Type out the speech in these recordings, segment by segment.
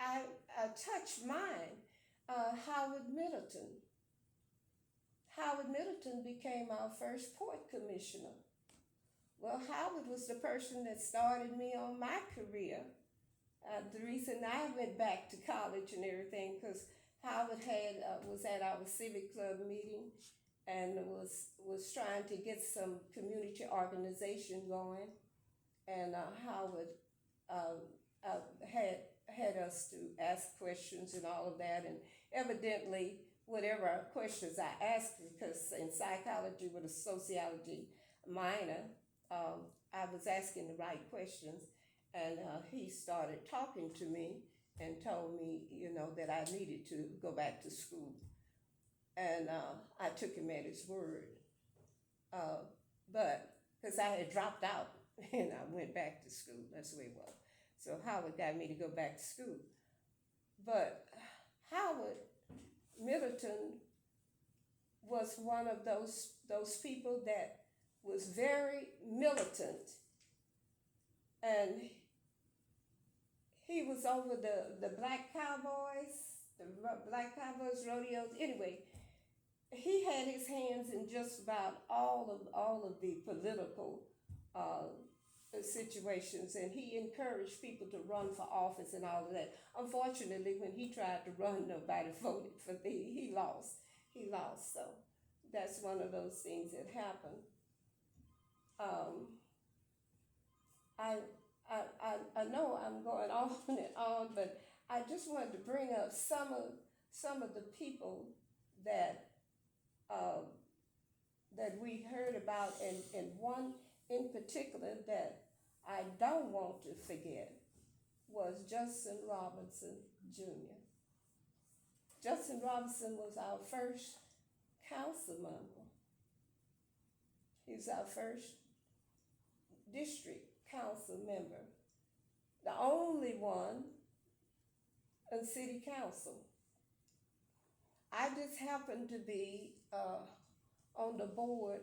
I touched mine. Howard Middleton. Howard Middleton became our first port commissioner. Well, Howard was the person that started me on my career. The reason I went back to college and everything, because Howard had was at our civic club meeting and was trying to get some community organization going, and Howard uh, had us to ask questions and all of that, and evidently whatever questions I asked, because in psychology with a sociology minor, I was asking the right questions, and he started talking to me and told me, that I needed to go back to school, and I took him at his word, uh, but because I had dropped out and I went back to school, that's the way it was. So Howard got me to go back to school, but Howard Middleton was one of those people that was very militant, and he was over the Black Cowboys rodeos. Anyway, he had his hands in just about all of the political uh, situations, and he encouraged people to run for office and all of that. Unfortunately, when he tried to run, nobody voted for me. He lost. He lost. So that's one of those things that happened. Um, I, I know I'm going on and on, but I just wanted to bring up some of the people that uh, that we heard about, and one in particular that I don't want to forget was Justin Robinson Jr. Justin Robinson was our first council member. He was our first district council member, the only one in city council. I just happened to be on the board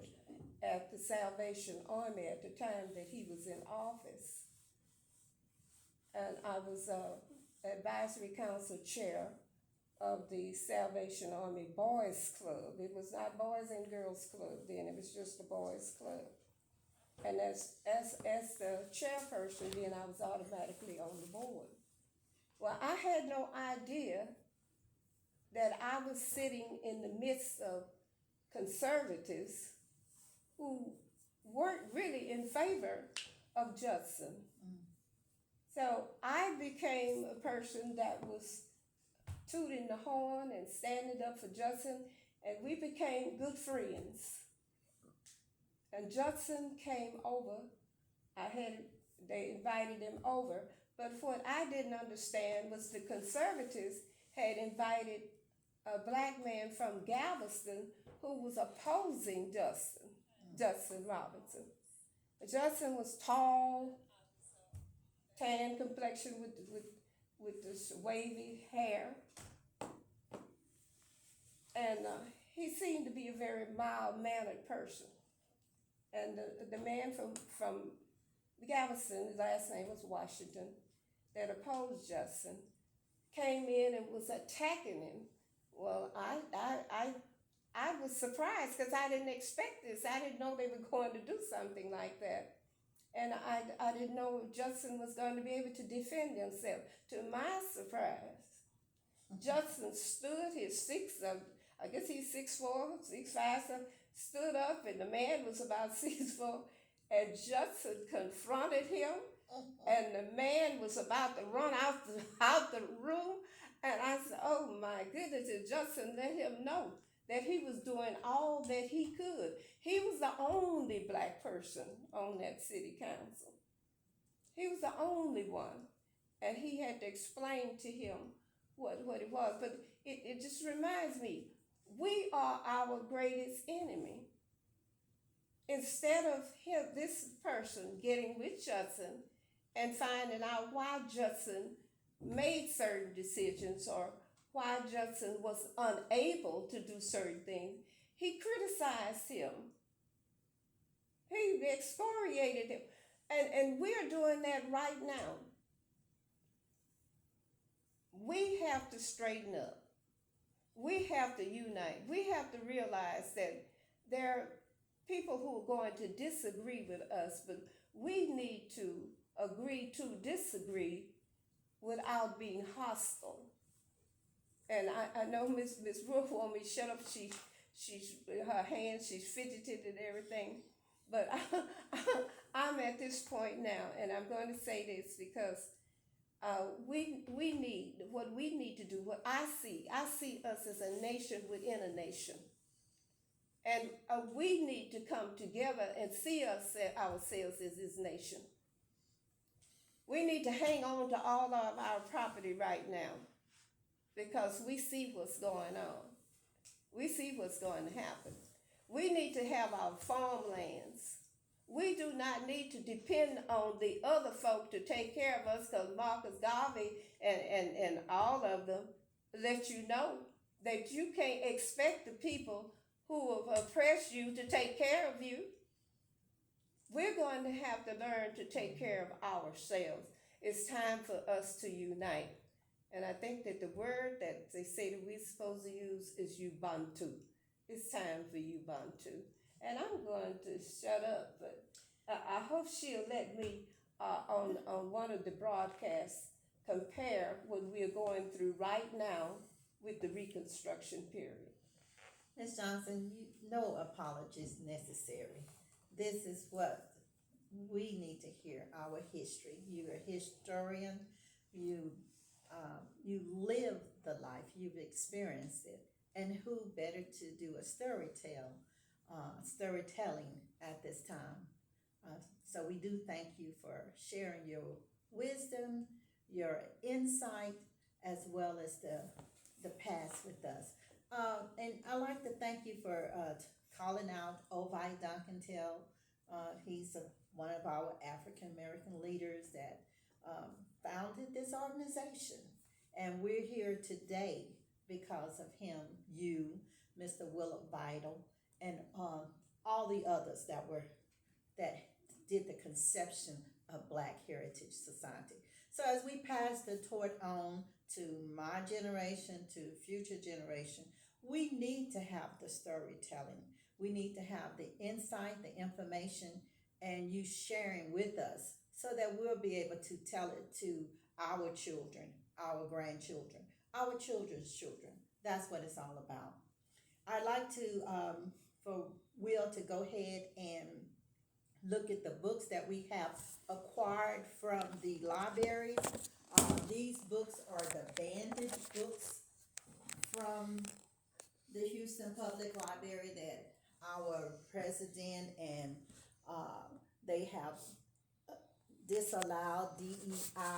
at the Salvation Army at the time that he was in office, and I was advisory council chair of the Salvation Army Boys Club. It was not Boys and Girls Club then; it was just the Boys Club. And as the chairperson, then I was automatically on the board. Well, I had no idea that I was sitting in the midst of conservatives who weren't really in favor of Judson. So I became a person that was tooting the horn and standing up for Judson, and we became good friends. And Judson came over. They invited him over, but what I didn't understand was the conservatives had invited a black man from Galveston who was opposing Justin Robinson. Justin was tall, tan complexion with this wavy hair, and he seemed to be a very mild-mannered person. And the man from Galveston, his last name was Washington, that opposed Justin, came in and was attacking him. Well, I was surprised because I didn't expect this. I didn't know they were going to do something like that. And I didn't know Justin was going to be able to defend himself. To my surprise, Justin stood I guess he's 6'4", 6'5", so stood up, and the man was about 6'4", and Justin confronted him, and the man was about to run out the room, and I said, oh my goodness, and Justin let him know that he was doing all that he could. He was the only black person on that city council. He was the only one, and he had to explain to him what it was. But it just reminds me, we are our greatest enemy. Instead of this person getting with Judson and finding out why Judson made certain decisions or why Judson was unable to do certain things, he criticized him. He excoriated him. And we're doing that right now. we have to straighten up. We have to unite. We have to realize that there are people who are going to disagree with us, but we need to agree to disagree without being hostile. And I know Miss Ruth want me to shut up. She's her hands, she's fidgeted and everything. But I'm at this point now, and I'm going to say this because we need what we need to do. What I see us as a nation within a nation, and we need to come together and see ourselves as this nation. We need to hang on to all of our property right now because we see what's going on. We see what's going to happen. We need to have our farmlands. We do not need to depend on the other folk to take care of us because Marcus Garvey and all of them let you know that you can't expect the people who have oppressed you to take care of you. We're going to have to learn to take care of ourselves. It's time for us to unite. And I think that the word that they say that we're supposed to use is Ubuntu. It's time for Ubuntu. And I'm going to shut up, but I hope she'll let me on one of the broadcasts compare what we're going through right now with the Reconstruction period. Ms. Johnson, no apologies necessary. This is what we need to hear, our history. You're a historian. You live the life. You've experienced it. And who better to do a storytelling at this time? So we do thank you for sharing your wisdom, your insight, as well as the past with us. And I'd like to thank you for calling out Ovi Duncantel. He's one of our African American leaders that founded this organization. And we're here today because of him, you, Mr. Willard Vital, and all the others that did the conception of Black Heritage Society. So as we pass the torch on to my generation, to future generation, we need to have the storytelling. We need to have the insight, the information, and you sharing with us so that we'll be able to tell it to our children, our grandchildren, our children's children. That's what it's all about. I'd like to, for Will to go ahead and look at the books that we have acquired from the library. These books are the banded books from the Houston Public Library that our president and they have disallowed DEI